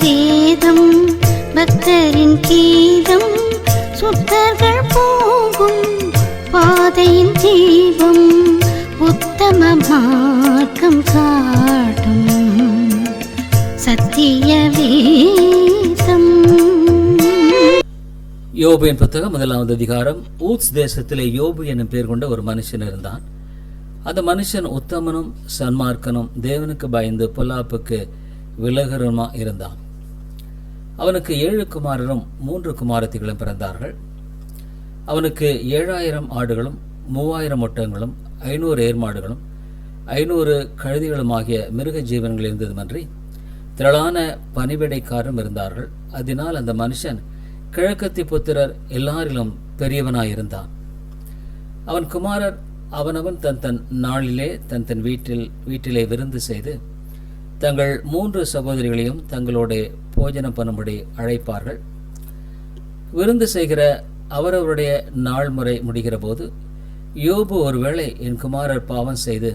வேதம் பக்தரின் கீதம் சுத்தர்கள் போகும் பாதையின் தீபம் உத்தம மார்க்கம் காட்டும் சத்திய வேதம். யோபுவின் புத்தகம் 1 அதிகாரம். ஊத்ஸ் தேசத்திலே யோபு என்னும் பேர் கொண்ட ஒரு மனுஷன் இருந்தான். அந்த மனுஷன் உத்தமனும் சன்மார்க்கனும் தேவனுக்கு பயந்து பொல்லாப்புக்கு விலகருமா இருந்தான். அவனுக்கு 7 குமாரரும் 3 குமாரத்திகளும் பிறந்தார்கள். அவனுக்கு 7000 ஆடுகளும் 3000 ஒட்டகங்களும் 500 ஏர்மாடுகளும் 500 கழுதைகளும் ஆகிய மிருக ஜீவன்கள் இருந்ததுமன்றி திரளான பணிவிடைக்காரரும் இருந்தார்கள். அதனால் அந்த மனுஷன் கிழக்கத்தி புத்திரர் எல்லாரிலும் பெரியவனாயிருந்தான். அவன் குமாரர் அவனவன் தன் நாளிலே தன் வீட்டிலே விருந்து செய்து தங்கள் 3 சகோதரிகளையும் தங்களோட போஜனம் பண்ணும்படி அழைப்பார்கள். விருந்து செய்கிற அவரவருடைய நாள் முறை முடிகிற போது யோபு ஒருவேளை என் குமாரர் பாவம் செய்து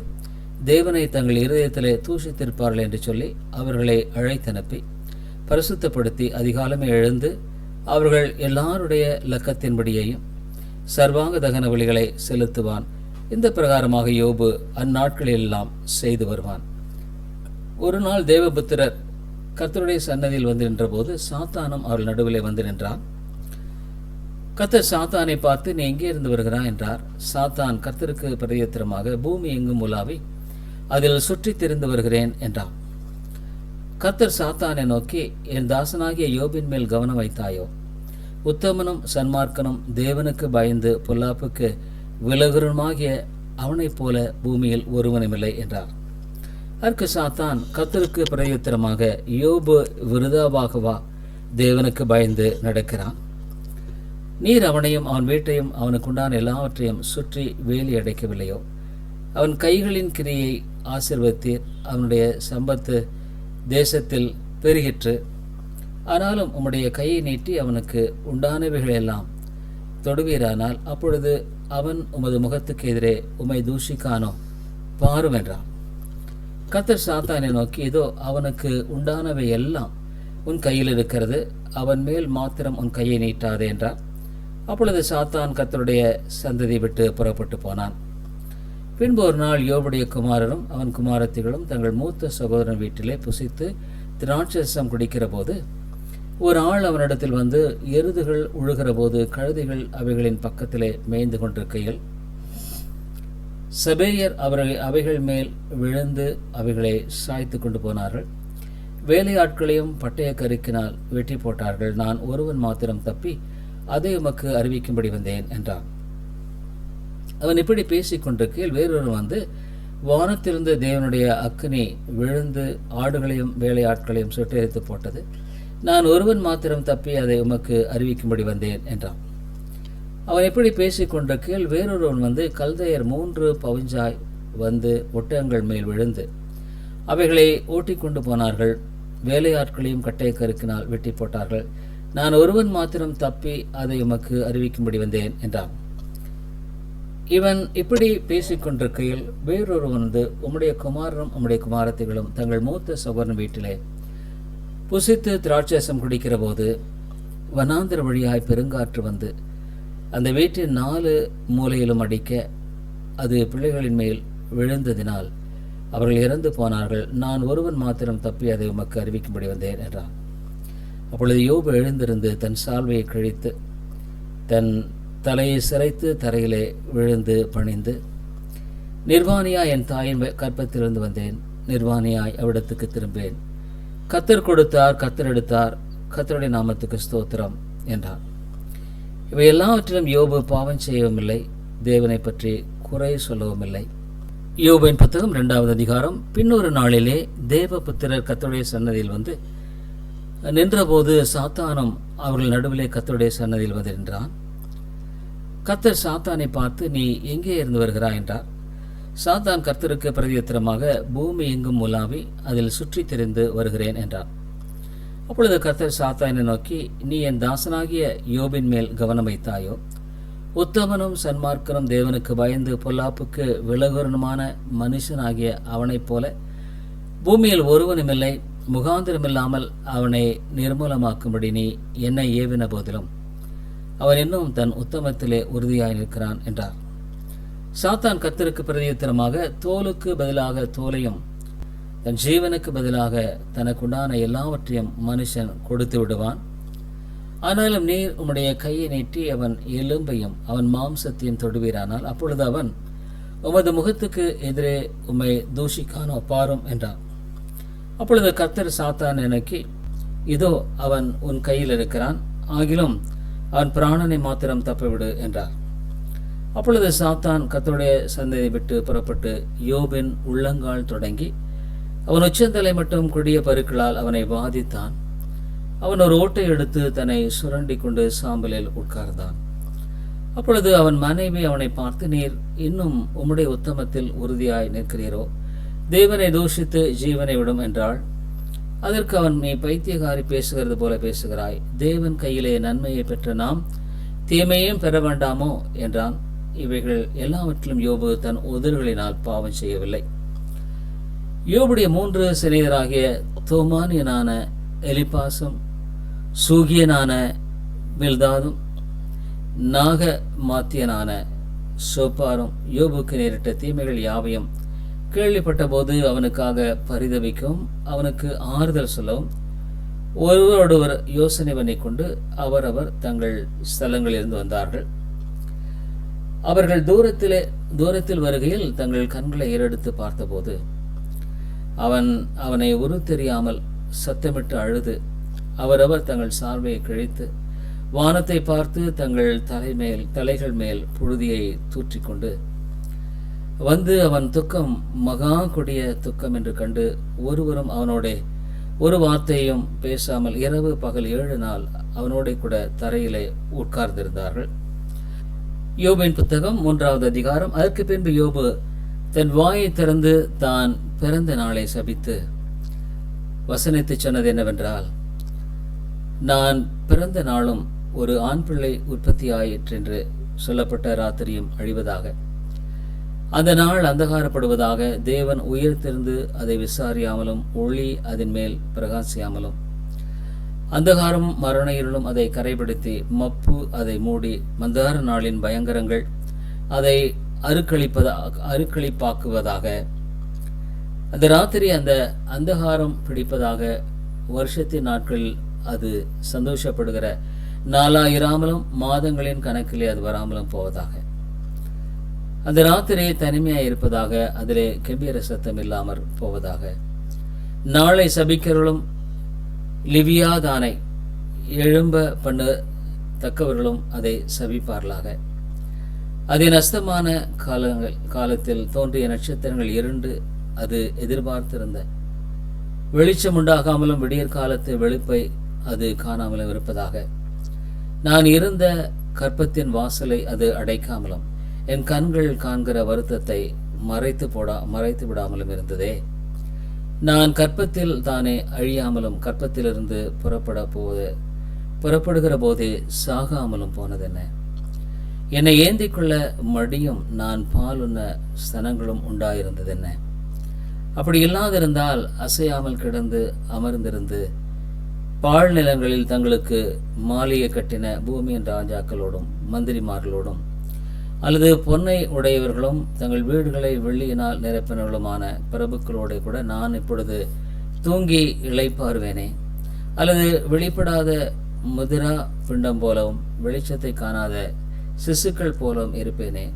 தேவனை தங்கள் இருதயத்திலே தூஷித்திருப்பார்கள் என்று சொல்லி அவர்களை அழைத்தனுப்பி பரிசுத்தப்படுத்தி அதிகாலமே எழுந்து அவர்கள் எல்லாருடைய லக்கத்தின்படியையும் சர்வாங்க தகன பலிகளை செலுத்துவான். இந்த பிரகாரமாக யோபு அந்நாட்களெல்லாம் செய்து வருவான். ஒரு நாள் தேவபுத்திரர் கர்த்தருடைய சன்னதியில் வந்து நின்ற போது சாத்தானும் அவர்கள் நடுவிலே வந்து நின்றான். கர்த்தர் சாத்தானை பார்த்து, நீ எங்கே இருந்து வருகிறாய் என்றார். சாத்தான் கர்த்தருக்கு பிரதியுத்தரமாக, பூமி எங்கும் உலாவி அதில் சுற்றி திரிந்து வருகிறேன் என்றான். கர்த்தர் சாத்தானை நோக்கி, என் தாசனாகிய யோபின் மேல் கவனம் வைத்தாயோ? உத்தமனும் சன்மார்க்கனும் தேவனுக்கு பயந்து பொல்லாப்புக்கு விலகுருமாகிய அவனைப் போல பூமியில் ஒருவனுமில்லை என்றார். அதற்கு சாத்தான் கர்த்தருக்கு பிரதியுத்தரமாக, யோபு விருதாவாகவா தேவனுக்கு பயந்து நடக்கிறான்? நீர் அவனையும் அவன் வீட்டையும் அவனுக்குண்டான எல்லாவற்றையும் சுற்றி வேலி அடைக்கவில்லையோ? அவன் கைகளின் கிரியை ஆசீர்வதித்தீர், அவனுடைய சம்பத்து தேசத்தில் பெருகிற்று. ஆனாலும் உம்முடைய கையை நீட்டி அவனுக்கு உண்டானவைகளெல்லாம் தொடுவீரானால் அப்பொழுது அவன் உமது முகத்துக்கு எதிரே உம்மை தூஷிக்கானோ? பாரும் என்றான். கர்த்தர் சாத்தானை நோக்கி, இதோ அவனுக்கு உண்டானவை எல்லாம் உன் கையில் இருக்கிறது, அவன் மேல் மாத்திரம் உன் கையை நீட்டாதே என்றார். அப்பொழுது சாத்தான் கர்த்தருடைய சந்ததி விட்டு புறப்பட்டு போனான். பின்பு ஒரு நாள் யோபுடைய குமாரரும் அவன் குமாரத்திகளும் தங்கள் மூத்த சகோதரன் வீட்டிலே புசித்து திராட்சரசம் குடிக்கிற போது ஒரு ஆள் அவனிடத்தில் வந்து, எருதுகள் உழுகிற போது கழுதைகள் அவைகளின் பக்கத்திலே மேய்ந்து கொண்டிருக்கையில் சபேயர் அவைகள் மேல் விழுந்து அவைகளை சாய்த்து கொண்டு போனார்கள். வேலையாட்களையும் பட்டய கருக்கினால் வெட்டி போட்டார்கள். நான் ஒருவன் மாத்திரம் தப்பி அதை உமக்கு அறிவிக்கும்படி வந்தேன் என்றான். அவன் இப்படி பேசிக் கொண்டிருக்கையில் வேறொரு வந்து, வானத்திலிருந்து தேவனுடைய அக்கினி விழுந்து ஆடுகளையும் வேலையாட்களையும் சுட்டெரித்து போட்டது. நான் ஒருவன் மாத்திரம் தப்பி அதை உமக்கு அறிவிக்கும்படி வந்தேன் என்றான். அவன் எப்படி பேசிக் கொண்டிருக்கையில் வேறொருவன் வந்து, கல்தையர் 3 பவுஞ்சாய் வந்து ஒட்டகங்கள் மேல் விழுந்து அவைகளை ஓட்டிக்கொண்டு போனார்கள். வேலையாட்களையும் கட்டை கருக்கினால் வெட்டி போட்டார்கள். நான் ஒருவன் மாத்திரம் தப்பி அதை உமக்கு அறிவிக்கும்படி வந்தேன் என்றான். இவன் இப்படி பேசிக்கொண்டிருக்கையில் வேறொருவன் வந்து, உம்முடைய குமாரரும் உம்முடைய குமாரத்திகளும் தங்கள் மூத்த சகோதரன் வீட்டிலே புசித்து திராட்சரசம் குடிக்கிற போது வனாந்திர வழியாய் பெருங்காற்று வந்து அந்த வீட்டின் 4 மூலையிலும் அடிக்க அது பிள்ளைகளின் மேல் விழுந்ததினால் அவர்கள் இறந்து போனார்கள். நான் ஒருவன் மாத்திரம் தப்பி அதை உமக்கு அறிவிக்கும்படி வந்தேன் என்றான். அப்பொழுது யோபு எழுந்திருந்து தன் சால்வையை கிழித்து தன் தலையை சிரைத்து தரையிலே விழுந்து பணிந்து, நிர்வாணியாய் என் தாயின் கற்பத்திலிருந்து வந்தேன், நிர்வாணியாய் அவ்விடத்துக்கு திரும்பேன். கர்த்தர் கொடுத்தார், கர்த்தர் எடுத்தார், கர்த்தருடைய நாமத்துக்கு ஸ்தோத்திரம் என்றார். இவை எல்லாவற்றிலும் யோபு பாவம் செய்யவும் இல்லை, தேவனை பற்றி குறை சொல்லவும் இல்லை. யோபுவின் புத்தகம் 2 அதிகாரம். பின்னொரு நாளிலே தேவபுத்திரர் கர்த்தருடைய சன்னதியில் வந்து நின்றபோது சாத்தானும் அவர்கள் நடுவிலே கர்த்தருடைய சன்னதியில் வந்து நின்றான். கர்த்தர் சாத்தானை பார்த்து, நீ எங்கே இருந்து வருகிறாய் என்றார். சாத்தான் கர்த்தருக்கு பிரதியுத்தரமாக, பூமி எங்கும் உலாவி அதில் சுற்றி திரிந்து வருகிறேன் என்றார். அப்பொழுது கர்த்தர் சாத்தானை நோக்கி, நீ என் தாசனாகிய யோபின் மேல் கவனம் வைத்தாயோ? உத்தமனும் சன்மார்க்கனும் தேவனுக்கு பயந்து பொல்லாப்புக்கு விலகுவனுமான மனுஷனாகிய அவனைப் போல பூமியில் ஒருவனுமில்லை. முகாந்திரமில்லாமல் அவனை நிர்மூலமாக்கும்படி நீ என்னை ஏவின போதிலும் அவன் இன்னும் தன் உத்தமத்திலே உறுதியாய் நிற்கிறான் என்றார். சாத்தான் கர்த்தருக்கு பிரதியுத்தரமாக, தோலுக்கு பதிலாக தோலையும் தன் ஜீவனுக்கு பதிலாக தனக்குண்டான எல்லாவற்றையும் மனுஷன் கொடுத்து விடுவான். ஆனாலும் நீர் உம்முடைய கையை நீட்டி அவன் எலும்பையும் அவன் மாம்சத்தையும் தொடுவீரானால் அப்பொழுது அவன் உமது முகத்துக்கு எதிரே உம்மை தூஷிக்கானோ பாரும் என்றான். அப்பொழுது கர்த்தர் சாத்தான் நோக்கி, இதோ அவன் உன் கையில் இருக்கிறான், ஆகிலும் அவன் பிராணனை மாத்திரம் தப்பிவிடு என்றார். அப்பொழுது சாத்தான் கர்த்தருடைய சந்ததியை விட்டு புறப்பட்டு யோபின் உள்ளங்கால் தொடங்கி அவன் உச்சந்தலை மட்டும் கொடிய பருக்களால் அவனை வாதித்தான். அவன் ஒரு ஓட்டை எடுத்து தன்னை சுரண்டி கொண்டு சாம்பலில் உட்கார்ந்தான். அப்பொழுது அவன் மனைவி அவனை பார்த்து, நீர் இன்னும் உம்முடைய உத்தமத்தில் உறுதியாய் நிற்கிறீரோ? தேவனை தூஷித்து ஜீவனை விடும் என்றாள். அதற்கு அவன், நீ பைத்தியகாரி, பேசுகிறது போல பேசுகிறாய். தேவன் கையிலே நன்மையை பெற்ற நாம் தீமையும் பெற வேண்டாமோ என்றான். இவைகள் எல்லாவற்றிலும் யோபு தன் உதடுகளினால் பாவம் செய்யவில்லை. யோபுடைய 3 சிநேகிதராகிய தோமானியனான எலிப்பாசும் சூகியனான பில்தாதும் நாக மாத்தியனான சோப்பாரும் யோபுக்கு நேரிட்ட தீமைகள் யாவையும் கேள்விப்பட்ட போது அவனுக்காக பரிதவிக்கவும் அவனுக்கு ஆறுதல் சொல்லவும் ஒருவரோடொருவர் யோசனை பண்ணி கொண்டு அவரவர் தங்கள் ஸ்தலங்களிலிருந்து வந்தார்கள். அவர்கள் தூரத்தில் வருகையில் தங்கள் கண்களை ஏறெடுத்து பார்த்தபோது அவனை உரு தெரியாமல் சத்தமிட்டு அழுது அவரவர் தங்கள் சார்பையை கிழித்து வானத்தை பார்த்து தங்கள் தலைகள் மேல் புழுதியை தூற்றிக்கொண்டு வந்து அவன் துக்கம் மகா கொடிய துக்கம் என்று கண்டு ஒருவரும் அவனோட ஒரு வார்த்தையும் பேசாமல் இரவு பகல் 7 நாள் அவனோட கூட தரையிலே உட்கார்ந்திருந்தார்கள். யோபின் புத்தகம் 3வது அதிகாரம். அதற்கு பின்பு யோபு தன் வாயை திறந்து தான் பிறந்த நாளை சபித்து வசனித்து சொன்னது என்னவென்றால், நான் பிறந்த நாளும் ஒரு ஆண் பிள்ளை உற்பத்தியாயிற்றென்று சொல்லப்பட்ட ராத்திரியும் அழிவதாக, அந்த நாள் அந்தகாரப்படுவதாக, தேவன் உயிர்த்திருந்து அதை விசாரியாமலும் ஒளி அதன் மேல் பிரகாசியாமலும் அந்தகாரம் மரண இருளும் அதை கரைப்படுத்தி மப்பு அதை மூடி மந்தார நாளின் பயங்கரங்கள் அதை அருக்களிப்பாக்குவதாக, அந்த ராத்திரி அந்த அந்தகாரம் பிடிப்பதாக, வருஷத்தின் நாட்களில் அது சந்தோஷப்படுகிற நாளாயிராமலும் மாதங்களின் கணக்கிலே அது வராமலும் போவதாக, அந்த ராத்திரி தனிமையாய் இருப்பதாக, அதிலே கம்பீர சத்தம் இல்லாமற் போவதாக, நாளை சபிக்கிறவர்களும் லிவியாதானை எழும்ப பண்ண தக்கவர்களும் அதை சபிப்பார்களாக. அதன் அஸ்தமான காலத்தில் தோன்றிய நட்சத்திரங்கள் 2 அது எதிர்பார்த்திருந்த வெளிச்சம் உண்டாகாமலும் விடியற் காலத்து வெளுப்பை அது காணாமலும் இருப்பதாக, நான் இருந்த கற்பத்தின் வாசலை அது அடைக்காமலும் என் கண்கள் காண்கிற வருத்தத்தை மறைத்து விடாமலும் இருந்ததே. நான் கற்பத்தில் தானே அழியாமலும் கற்பத்திலிருந்து புறப்படுகிற போதே சாகாமலும் போனதென்ன? என்னை ஏந்திக் கொள்ள மடியும் நான் பாலுண்ண ஸ்தனங்களும் உண்டாயிருந்ததென்ன? அப்படி இல்லாதிருந்தால் அசையாமல் கிடந்து அமர்ந்திருந்து பாழ் நிலங்களில் தங்களுக்கு மாளிகை கட்டின பூமியின் ராஜாக்களோடும் மந்திரிமார்களோடும் அல்லது பொன்னை உடையவர்களும் தங்கள் வீடுகளை வெள்ளியினால் நிரப்பினர்களுமான பிரபுக்களோட கூட நான் இப்பொழுது தூங்கி இளைப்பாறுவேனே, அல்லது வெளிப்படாத முதிரா பிண்டம் போலவும் வெளிச்சத்தை காணாத சிசுக்கள் போலவும் இருப்பேனே.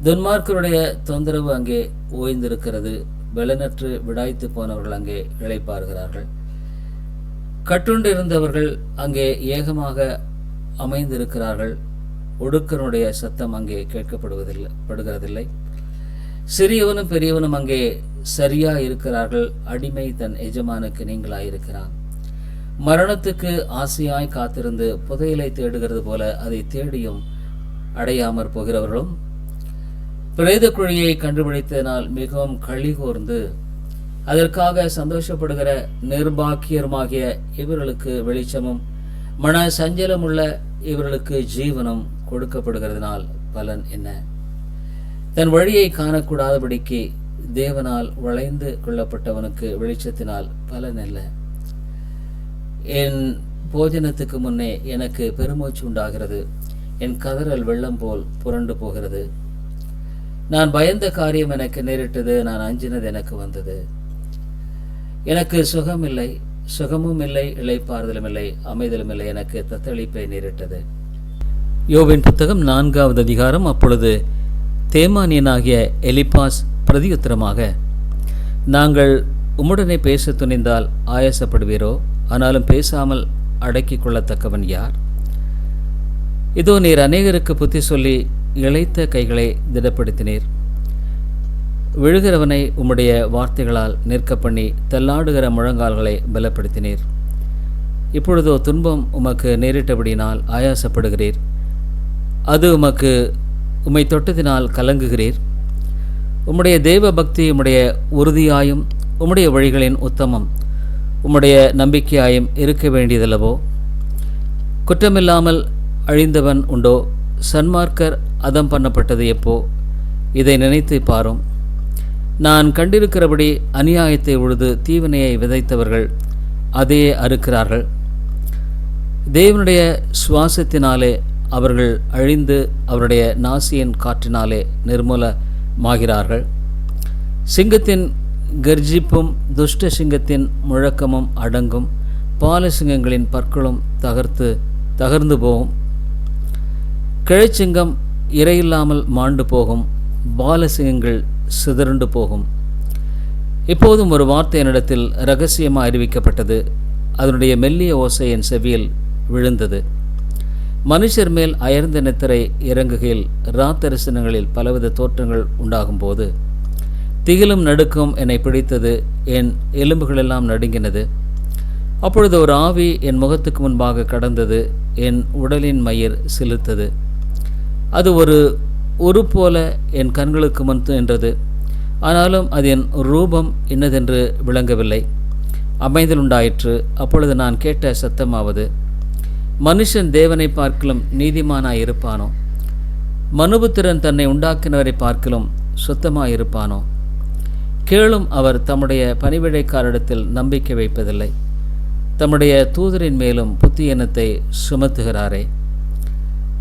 துன்மார்க்கருடைய தொந்தரவு அங்கே ஓய்ந்திருக்கிறது, பலனற்று விடாய்த்து போனவர்கள் அங்கே இளைப்பாறுகிறார்கள். கட்டுண்டு இருந்தவர்கள் அங்கே ஏகமாக அமைந்திருக்கிறார்கள். ஒடுக்கனுடைய சத்தம் அங்கே கேட்கப்படுகிறதில்லை. சிறியவனும் பெரியவனும் அங்கே சரியா இருக்கிறார்கள். அடிமை தன் எஜமானுக்கு நீங்களாயிருக்கிறான். மரணத்துக்கு ஆசையாய் காத்திருந்து புதையலை தேடுகிறது போல அதை தேடியும் அடையாமற் போகிறவர்களும் பிரேத குழியை கண்டுபிடித்ததனால் மிகவும் களிகூர்ந்து அதற்காக சந்தோஷப்படுகிற நிர்பாக்கியருமாகிய இவர்களுக்கு வெளிச்சமும் மன சஞ்சலமுள்ள இவர்களுக்கு ஜீவனும் கொடுக்கப்படுகிறதுனால் பலன் என்ன? தன் வழியை காணக்கூடாதபடிக்கு தேவனால் வளைந்து கொள்ளப்பட்டவனுக்கு வெளிச்சத்தினால் பலன் அல்ல. என் போஜனத்துக்கு முன்னே எனக்கு பெருமூச்சு உண்டாகிறது, என் கதறல் வெள்ளம் போல் புரண்டு போகிறது. நான் பயந்த காரியம் எனக்கு நேரிட்டது, நான் அஞ்சினது எனக்கு வந்தது. எனக்கு சுகமில்லை, சுகமும் இல்லை, இளைப்பாறுதலும் இல்லை, அமைதலும் இல்லை, எனக்கு தத்தளிப்பை நேரிட்டது. யோபின் புத்தகம் 4வது அதிகாரம். அப்பொழுது தேமானியனாகிய எலிப்பாஸ் பிரதியுத்தரமாக, நாங்கள் உம்முடனே பேச துணிந்தால் ஆயாசப்படுவீரோ? ஆனாலும் பேசாமல் அடக்கிக் கொள்ளத்தக்கவன் யார்? இதோ நீர் அநேகருக்கு புத்தி சொல்லி இளைத்த கைகளை திடப்படுத்தினீர். விழுகிறவனை உம்முடைய வார்த்தைகளால் நிற்க பண்ணி தள்ளாடுகிற முழங்கால்களை பலப்படுத்தினீர். இப்பொழுதோ துன்பம் உமக்கு நேரிட்டபடியினால் ஆயாசப்படுகிறீர். அது உம்மை தொட்டதினால் கலங்குகிறீர். உம்முடைய தேவ பக்தி உம்முடைய உறுதியாயும் உம்முடைய வழிகளின் உத்தமம் உம்முடைய நம்பிக்கையாயும் இருக்க வேண்டியதல்லவோ? குற்றமில்லாமல் அழிந்தவன் உண்டோ? சன்மார்க்கர் அதம் பண்ணப்பட்டது எப்போ? இதை நினைத்து பாரும். நான் கண்டிருக்கிறபடி அநியாயத்தை உழுது தீவினையை விதைத்தவர்கள் அதையே அறுக்கிறார்கள். தேவனுடைய சுவாசத்தினாலே அவர்கள் அழிந்து அவருடைய நாசியின் காற்றினாலே நிர்மூலமாகிறார்கள். சிங்கத்தின் கர்ஜிப்பும் துஷ்ட சிங்கத்தின் முழக்கமும் அடங்கும். பாலசிங்கங்களின் பற்களும் தகர்ந்து போகும். கிழைச்சிங்கம் இரையில்லாமல் மாண்டு போகும். பாலசிங்கங்கள் சிதறுண்டு போகும். இப்போதும் ஒரு வார்த்தை என்னிடத்தில் இரகசியமாக அறிவிக்கப்பட்டது. அதனுடைய மெல்லிய ஓசை என் செவியில் விழுந்தது. மனுஷர் மேல் அயர்ந்த நித்திரை இறங்குகையில் ராத்தரிசனங்களில் பலவித தோற்றங்கள் உண்டாகும் போது திகிலும் நடுக்கம் என்னை பிடித்தது. என் எலும்புகளெல்லாம் நடுங்கினது. அப்பொழுது ஒரு ஆவி என் முகத்துக்கு முன்பாக கடந்தது. என் உடலின் மயிர் சிலிர்த்தது. அது ஒரு போல என் கண்களுக்கு முன் நின்றது. ஆனாலும் அது என் ரூபம் இன்னதென்று விளங்கவில்லை. அமைதல் உண்டாயிற்று. அப்பொழுது நான் கேட்ட சத்தமாவது, மனுஷன் தேவனை பார்க்கலும் நீதிமானாயிருப்பானோ? மனுபுத்திரன் தன்னை உண்டாக்கினவரை பார்க்கலும் சுத்தமாயிருப்பானோ? கேளும், அவர் தம்முடைய பணிவிடைக்காரிடத்தில் நம்பிக்கை வைப்பதில்லை. தம்முடைய தூதரின் மேலும் புத்தியனத்தை சுமத்துகிறாரே.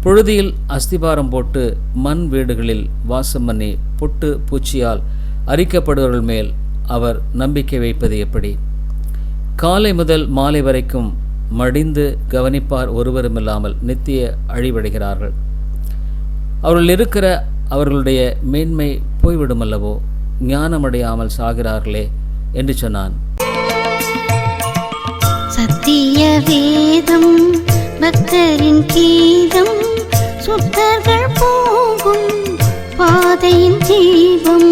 புழுதியில் அஸ்திபாரம் போட்டு மண் வீடுகளில் வாசம் பண்ணி புட்டு பூச்சியால் அரிக்கப்படுவர்கள் மேல் அவர் நம்பிக்கை வைப்பது எப்படி? காலை முதல் மாலை வரைக்கும் மடிந்து கவனிப்பார் ஒருவருமில்லாமல் நித்திய அழிவடைகிறார்கள். அவர்கள் இருக்கிற அவர்களுடைய மேன்மை போய்விடுமல்லவோ? ஞானமடையாமல் சாகிறார்களே என்று சொன்னான். சத்திய வேதம் பக்தரின் கீதம், சுத்தர்கள் போகும் பாதையின் தீபம்,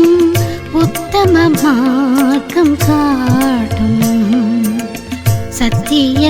உத்தம மார்க்கம் காட்டும். சத்திய